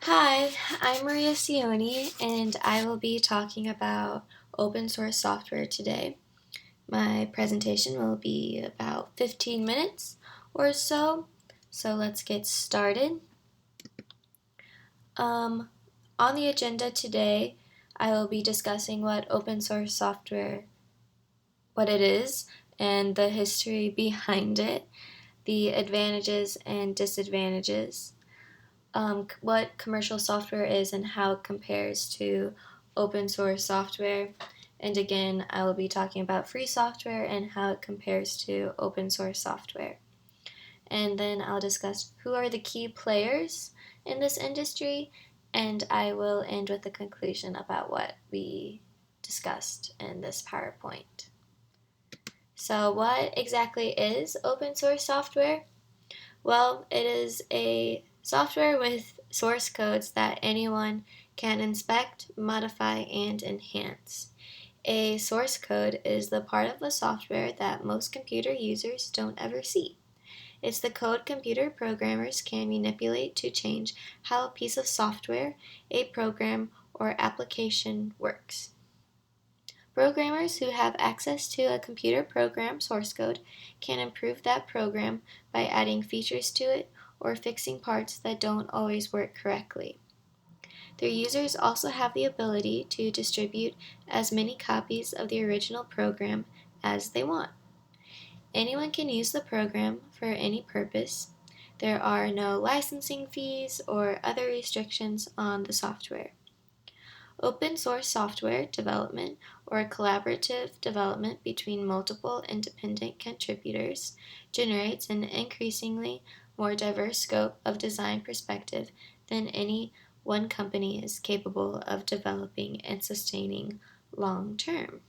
Hi, I'm Maria Cioni, and I will be talking about open source software today. My presentation will be about 15 minutes or so, so let's get started. Um, on the agenda today, I will be discussing what open source software, what it is, and the history behind it, the advantages and disadvantages, what commercial software is and how it compares to open source software. And again, I will be talking about free software and how it compares to open source software. And then I'll discuss who are the key players in this industry, and I will end with a conclusion about what we discussed in this PowerPoint. So, what exactly is open source software? Well, it is a software with source codes that anyone can inspect, modify, and enhance. A source code is the part of the software that most computer users don't ever see. It's the code computer programmers can manipulate to change how a piece of software, a program, or application works. Programmers who have access to a computer program source code can improve that program by adding features to it or fixing parts that don't always work correctly. Their users also have the ability to distribute as many copies of the original program as they want. Anyone can use the program for any purpose. There are no licensing fees or other restrictions on the software. Open source software development, or collaborative development between multiple independent contributors, generates an increasingly more diverse scope of design perspective than any one company is capable of developing and sustaining long term.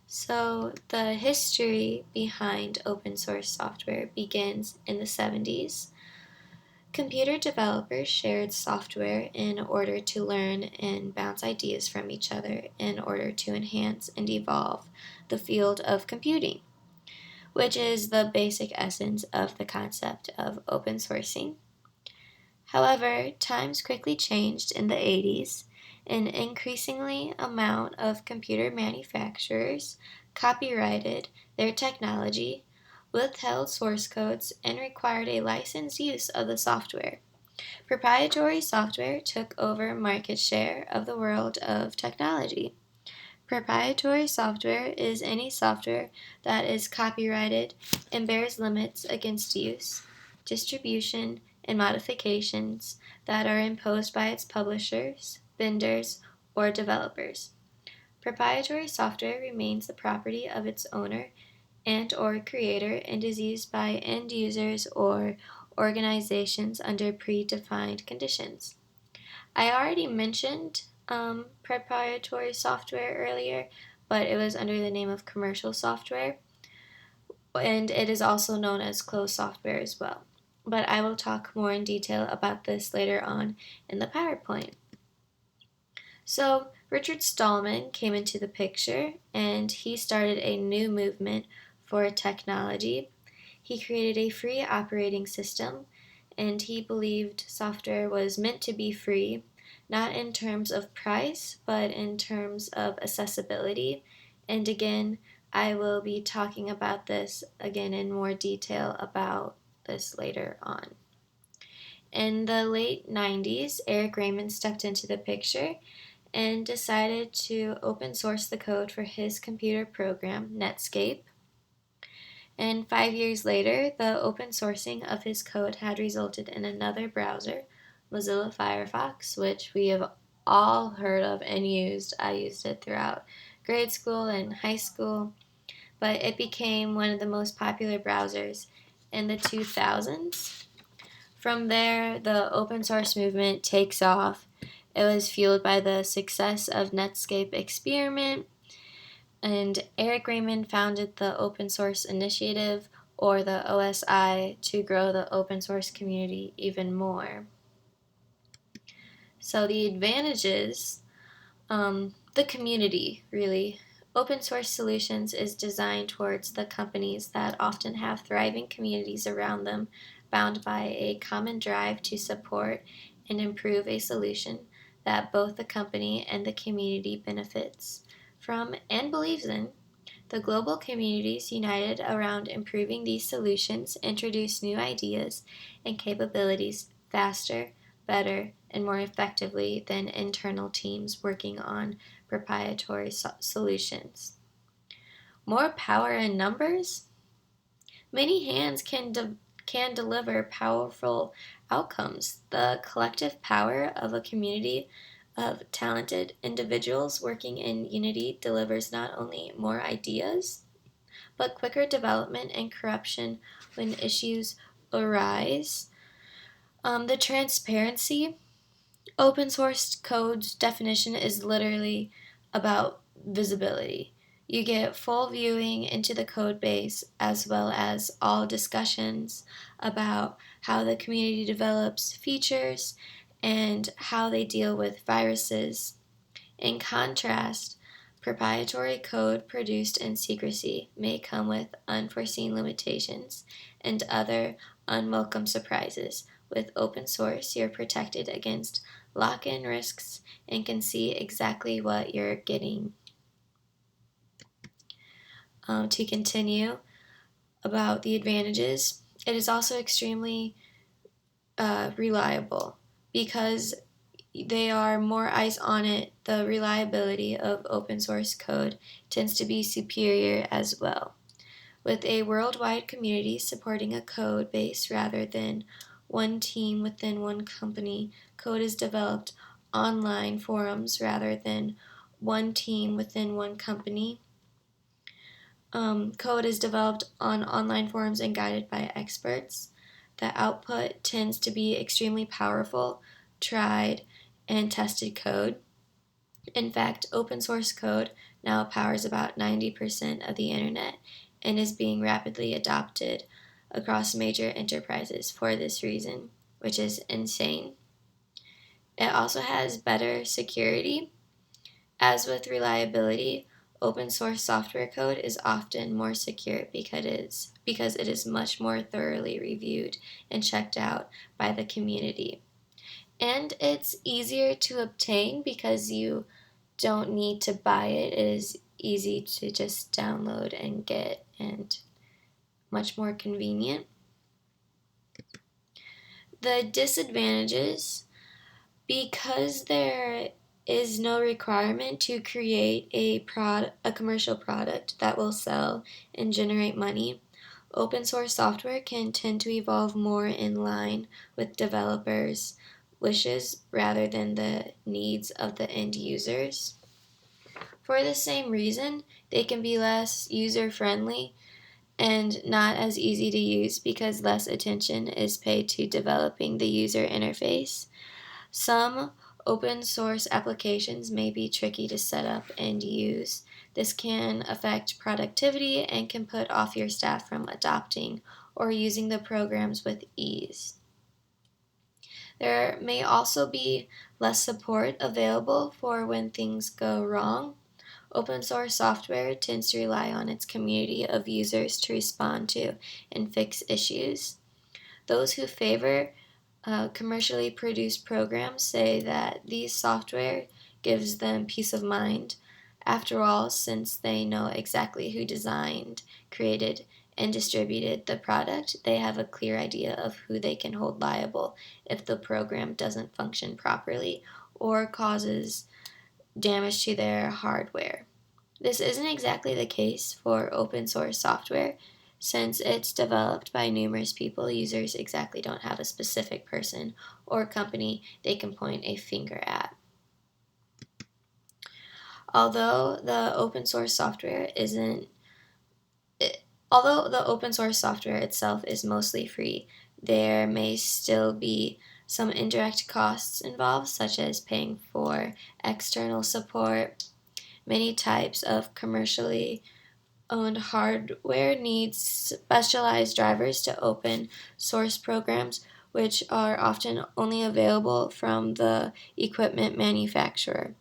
So, the history behind open source software begins in the 70s. Computer developers shared software in order to learn and bounce ideas from each other in order to enhance and evolve the field of computing, which is the basic essence of the concept of open sourcing. However, times quickly changed in the 80s. An increasingly amount of computer manufacturers copyrighted their technology, withheld source codes, and required a licensed use of the software. Proprietary software took over market share of the world of technology. Proprietary software is any software that is copyrighted and bears limits against use, distribution, and modifications that are imposed by its publishers, vendors, or developers. Proprietary software remains the property of its owner and/or creator and is used by end users or organizations under predefined conditions. I already mentioned proprietary software earlier, but it was under the name of commercial software, and it is also known as closed software as well. But I will talk more in detail about this later on in the PowerPoint. So, Richard Stallman came into the picture and he started a new movement for technology. He created a free operating system and he believed software was meant to be free, not in terms of price, but in terms of accessibility. And again, I will be talking about this again in more detail about this later on. In the late 90s, Eric Raymond stepped into the picture and decided to open source the code for his computer program, Netscape. And 5 years later, the open sourcing of his code had resulted in another browser, Mozilla Firefox, which we have all heard of and used. I used it throughout grade school and high school, but it became one of the most popular browsers in the 2000s. From there, the open source movement takes off. It was fueled by the success of Netscape Experiment, and Eric Raymond founded the Open Source Initiative, or the OSI, to grow the open source community even more. So, the advantages, the community really. Open source solutions is designed towards the companies that often have thriving communities around them bound by a common drive to support and improve a solution that both the company and the community benefits from and believes in. The global communities united around improving these solutions introduce new ideas and capabilities faster, better, and more effectively than internal teams working on proprietary solutions. More power in numbers? Many hands can deliver powerful outcomes. The collective power of a community of talented individuals working in unity delivers not only more ideas, but quicker development and corruption when issues arise. The transparency. Open source code's definition is literally about visibility. You get full viewing into the code base as well as all discussions about how the community develops features and how they deal with viruses. In contrast, proprietary code produced in secrecy may come with unforeseen limitations and other unwelcome surprises. With open source, you're protected against lock in risks and can see exactly what you're getting. To continue about the advantages, it is also extremely reliable because they are more eyes on it. The reliability of open source code tends to be superior as well. With a worldwide community supporting a code base rather than one team within one company, code is developed online forums rather than one team within one company. Code is developed on online forums and guided by experts. The output tends to be extremely powerful, tried, and tested code. In fact, open source code now powers about 90% of the internet and is being rapidly adopted across major enterprises for this reason, which is insane. It also has better security. As with reliability, open source software code is often more secure because it is much more thoroughly reviewed and checked out by the community. And it's easier to obtain because you don't need to buy it. It is easy to just download and get and much more convenient. The disadvantages, because there is no requirement to create a commercial product that will sell and generate money, open source software can tend to evolve more in line with developers' wishes rather than the needs of the end users. For the same reason, they can be less user friendly and not as easy to use because less attention is paid to developing the user interface. Some open source applications may be tricky to set up and use. This can affect productivity and can put off your staff from adopting or using the programs with ease. There may also be less support available for when things go wrong. Open source software tends to rely on its community of users to respond to and fix issues. Those who favor commercially produced programs say that these software gives them peace of mind. After all, since they know exactly who designed, created, and distributed the product, they have a clear idea of who they can hold liable if the program doesn't function properly or causes damage to their hardware. This isn't exactly the case for open source software. Since it's developed by numerous people, users exactly don't have a specific person or company they can point a finger at. Although the open source software isn't Although the open source software itself is mostly free, there may still be some indirect costs involved, such as paying for external support. Many types of commercially owned hardware needs specialized drivers to open source programs, which are often only available from the equipment manufacturer.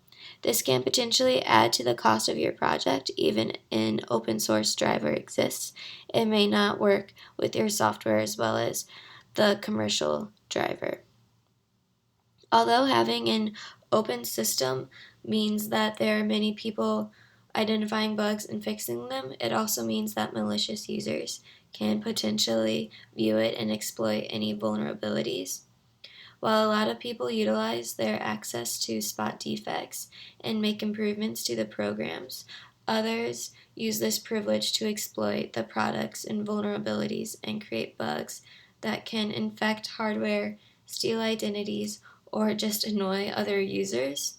This can potentially add to the cost of your project. Even an open source driver exists, it may not work with your software as well as the commercial driver. Although having an open system means that there are many people identifying bugs and fixing them, it also means that malicious users can potentially view it and exploit any vulnerabilities. While a lot of people utilize their access to spot defects and make improvements to the programs, others use this privilege to exploit the products and vulnerabilities and create bugs that can infect hardware, steal identities, or just annoy other users.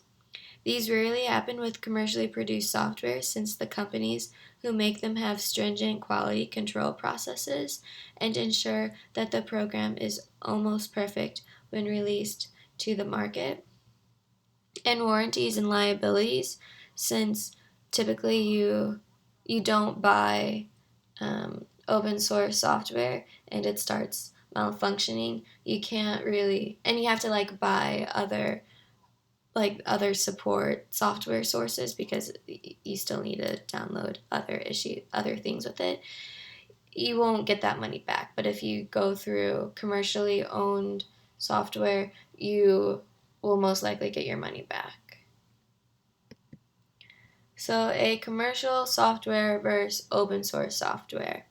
These rarely happen with commercially produced software since the companies who make them have stringent quality control processes and ensure that the program is almost perfect when released to the market. And warranties and liabilities, since typically you don't buy open source software and it starts malfunctioning, you can't really, and you have to buy other support software sources because you still need to download other things with it. You won't get that money back, but if you go through commercially owned software, you will most likely get your money back. So a commercial software versus open source software.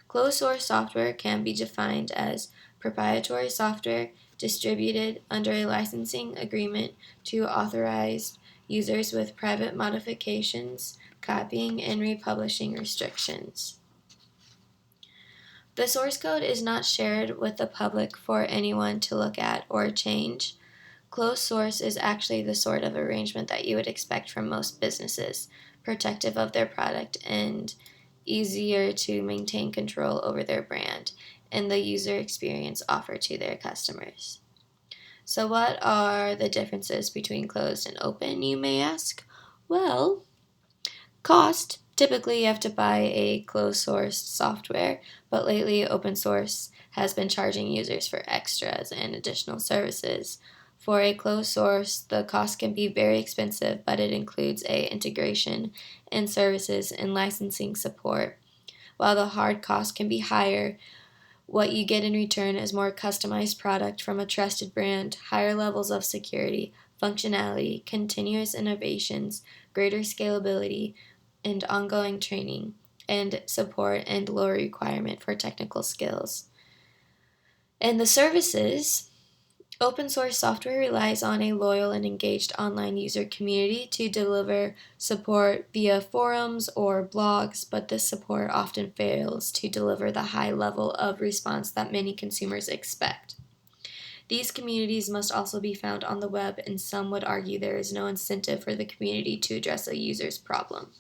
Closed source software can be defined as proprietary software distributed under a licensing agreement to authorized users with private modifications, copying, and republishing restrictions. The source code is not shared with the public for anyone to look at or change. Closed source is actually the sort of arrangement that you would expect from most businesses, protective of their product and easier to maintain control over their brand and the user experience offered to their customers. So, what are the differences between closed and open, you may ask? Well, cost. Typically, you have to buy a closed source software, but lately, open source has been charging users for extras and additional services. For a closed source, the cost can be very expensive, but it includes a integration and services and licensing support. While the hard cost can be higher, what you get in return is more customized product from a trusted brand, higher levels of security, functionality, continuous innovations, greater scalability, and ongoing training and support and lower requirement for technical skills. And the services, open source software relies on a loyal and engaged online user community to deliver support via forums or blogs, but this support often fails to deliver the high level of response that many consumers expect. These communities must also be found on the web, and some would argue there is no incentive for the community to address a user's problem.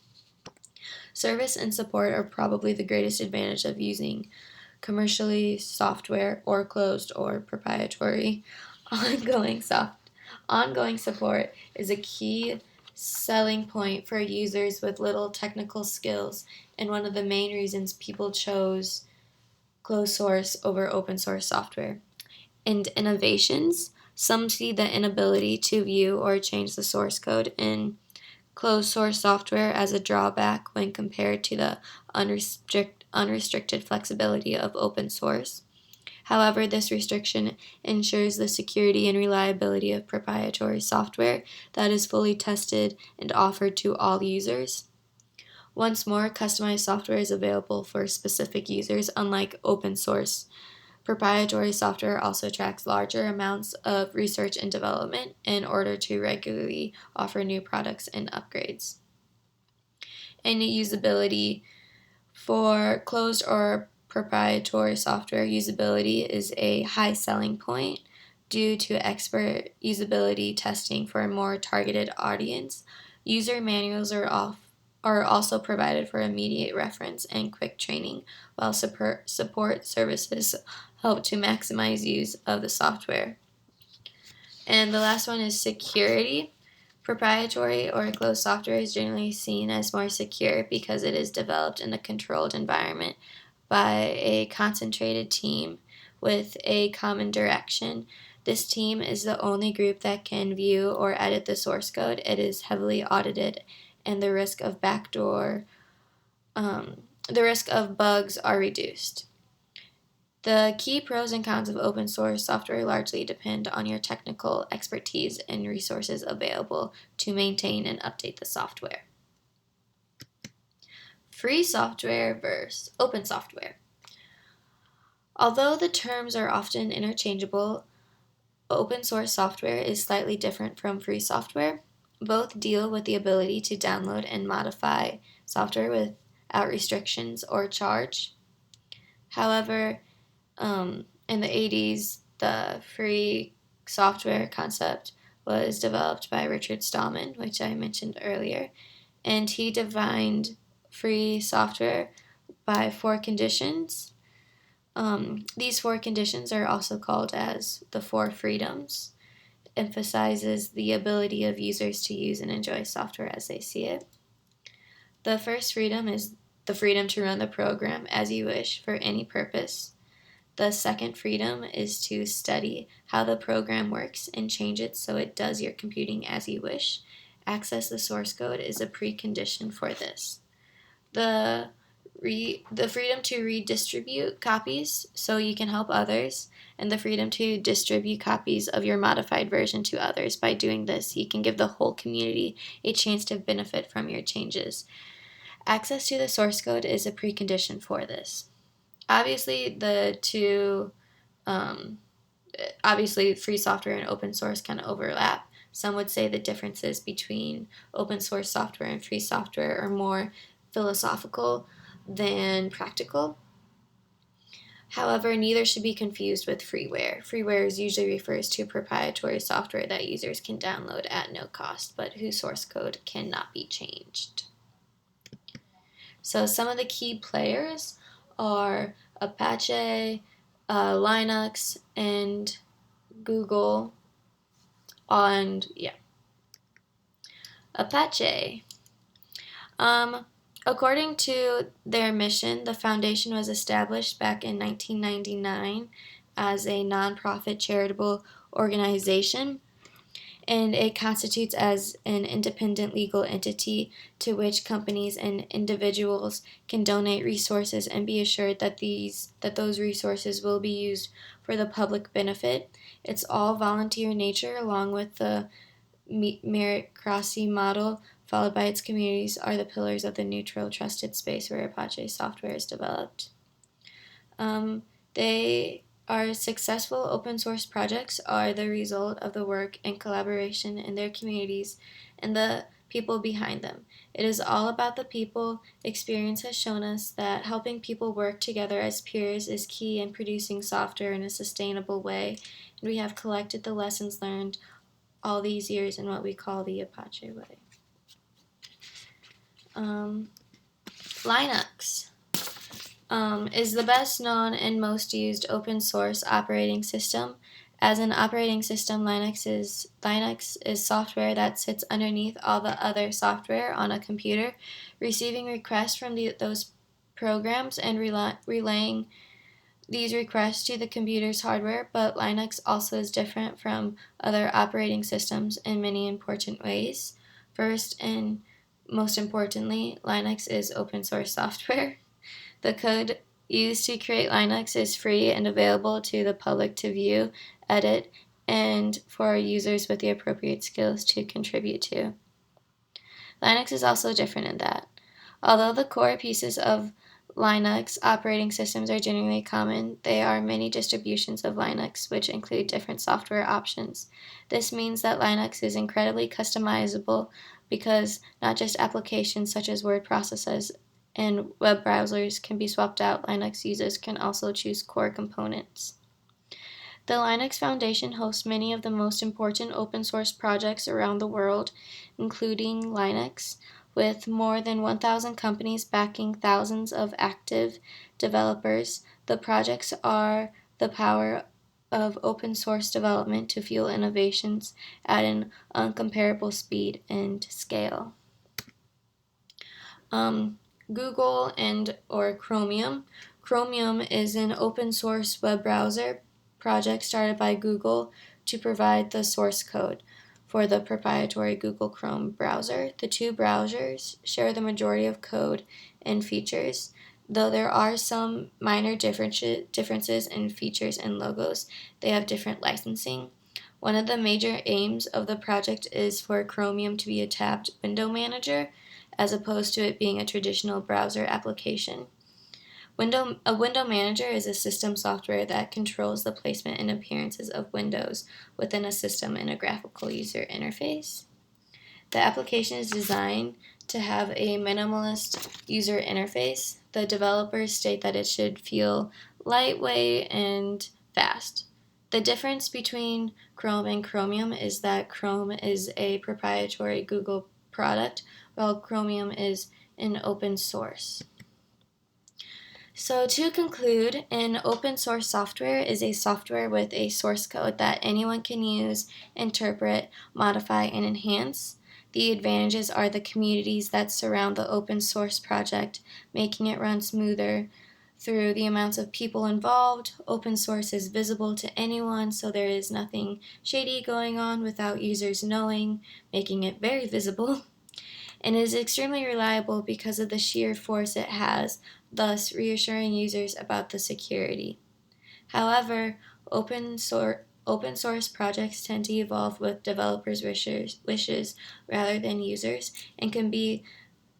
Service and support are probably the greatest advantage of using commercially software or closed or proprietary. Ongoing ongoing support is a key selling point for users with little technical skills and one of the main reasons people chose closed source over open source software. And innovations, some see the inability to view or change the source code in closed source software as a drawback when compared to the unrestricted flexibility of open source. However, this restriction ensures the security and reliability of proprietary software that is fully tested and offered to all users. Once more, customized software is available for specific users, unlike open source. Proprietary software also tracks larger amounts of research and development in order to regularly offer new products and upgrades. And usability for closed or proprietary software, usability is a high selling point due to expert usability testing for a more targeted audience. User manuals are also provided for immediate reference and quick training, while support services help to maximize use of the software. And the last one is security. Proprietary or closed software is generally seen as more secure because it is developed in a controlled environment by a concentrated team with a common direction. This team is the only group that can view or edit the source code. It is heavily audited, and the risk of the risk of bugs are reduced. The key pros and cons of open source software largely depend on your technical expertise and resources available to maintain and update the software. Free software versus open software. Although the terms are often interchangeable, open source software is slightly different from free software. Both deal with the ability to download and modify software without restrictions or charge. However, in the 80s, the free software concept was developed by Richard Stallman, which I mentioned earlier, and he defined free software by 4 conditions. These 4 conditions are also called as the 4 freedoms, emphasizes the ability of users to use and enjoy software as they see it. The first freedom is the freedom to run the program as you wish for any purpose. The second freedom is to study how the program works and change it so it does your computing as you wish. Access the source code is a precondition for this. The freedom to redistribute copies so you can help others, and the freedom to distribute copies of your modified version to others. By doing this, you can give the whole community a chance to benefit from your changes. Access to the source code is a precondition for this. Obviously, obviously free software and open source kind of overlap. Some would say the differences between open source software and free software are more philosophical than practical. However, neither should be confused with freeware. Freeware usually refers to proprietary software that users can download at no cost, but whose source code cannot be changed. So some of the key players are Apache, Linux, and Google. And yeah, Apache. According to their mission, the foundation was established back in 1999 as a nonprofit charitable organization, and it constitutes as an independent legal entity to which companies and individuals can donate resources and be assured that those resources will be used for the public benefit. It's all volunteer nature, along with the meritocracy model followed by its communities, are the pillars of the neutral, trusted space where Apache software is developed. They are successful open source projects are the result of the work and collaboration in their communities and the people behind them. It is all about the people. Experience has shown us that helping people work together as peers is key in producing software in a sustainable way, and we have collected the lessons learned all these years in what we call the Apache way. Linux is the best known and most used open source operating system. As an operating system, Linux is software that sits underneath all the other software on a computer, receiving requests from those programs and relaying these requests to the computer's hardware. But Linux also is different from other operating systems in many important ways. First, and most importantly, Linux is open source software. The code used to create Linux is free and available to the public to view, edit, and for users with the appropriate skills to contribute to. Linux is also different in that, although the core pieces of Linux operating systems are generally common, there are many distributions of Linux which include different software options. This means that Linux is incredibly customizable because not just applications such as word processors and web browsers can be swapped out. Linux users can also choose core components. The Linux Foundation hosts many of the most important open source projects around the world, including Linux, with more than 1,000 companies backing thousands of active developers. The projects are the power of open source development to fuel innovations at an uncomparable speed and scale. Google or Chromium. Chromium is an open source web browser project started by Google to provide the source code for the proprietary Google Chrome browser. The two browsers share the majority of code and features. Though there are some minor differences in features and logos, they have different licensing. One of the major aims of the project is for Chromium to be a tabbed window manager, as opposed to it being a traditional browser application. A window manager is a system software that controls the placement and appearances of windows within a system in a graphical user interface. The application is designed to have a minimalist user interface. The developers state that it should feel lightweight and fast. The difference between Chrome and Chromium is that Chrome is a proprietary Google product, while Chromium is an open source. So, to conclude, an open source software is a software with a source code that anyone can use, interpret, modify, and enhance. The advantages are the communities that surround the open source project, making it run smoother through the amounts of people involved. Open source is visible to anyone, so there is nothing shady going on without users knowing, making it very visible. And is extremely reliable because of the sheer force it has, thus reassuring users about the security. However, open source projects tend to evolve with developers' wishes rather than users, and can be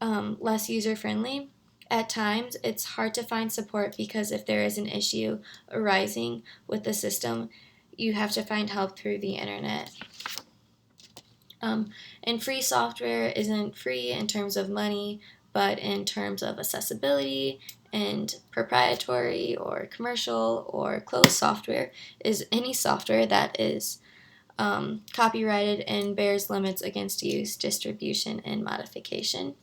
less user friendly. At times, it's hard to find support because if there is an issue arising with the system, you have to find help through the internet. And free software isn't free in terms of money, but in terms of accessibility, and proprietary or commercial or closed software is any software that is copyrighted and bears limits against use, distribution, and modification.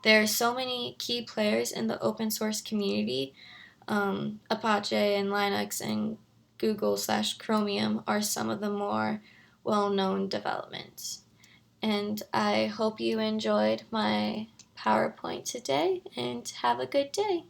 There are so many key players in the open source community. Apache and Linux and Google/Chromium are some of the more well-known developments. And I hope you enjoyed my PowerPoint today, and have a good day.